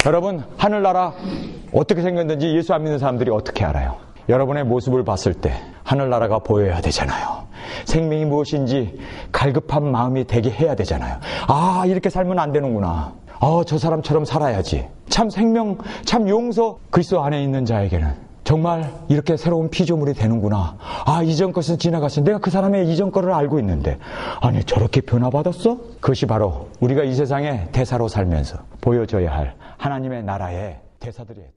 여러분, 하늘나라 어떻게 생겼는지 예수 안 믿는 사람들이 어떻게 알아요? 여러분의 모습을 봤을 때 하늘나라가 보여야 되잖아요. 생명이 무엇인지 갈급한 마음이 되게 해야 되잖아요. 아, 이렇게 살면 안 되는구나. 저 사람처럼 살아야지. 참 생명, 참 용서 그리스도 안에 있는 자에게는 정말 이렇게 새로운 피조물이 되는구나. 아, 이전 것은 지나갔어. 내가 그 사람의 이전 거를 알고 있는데 아니 저렇게 변화받았어? 그것이 바로 우리가 이 세상에 대사로 살면서 보여줘야 할 하나님의 나라의 대사들이에요.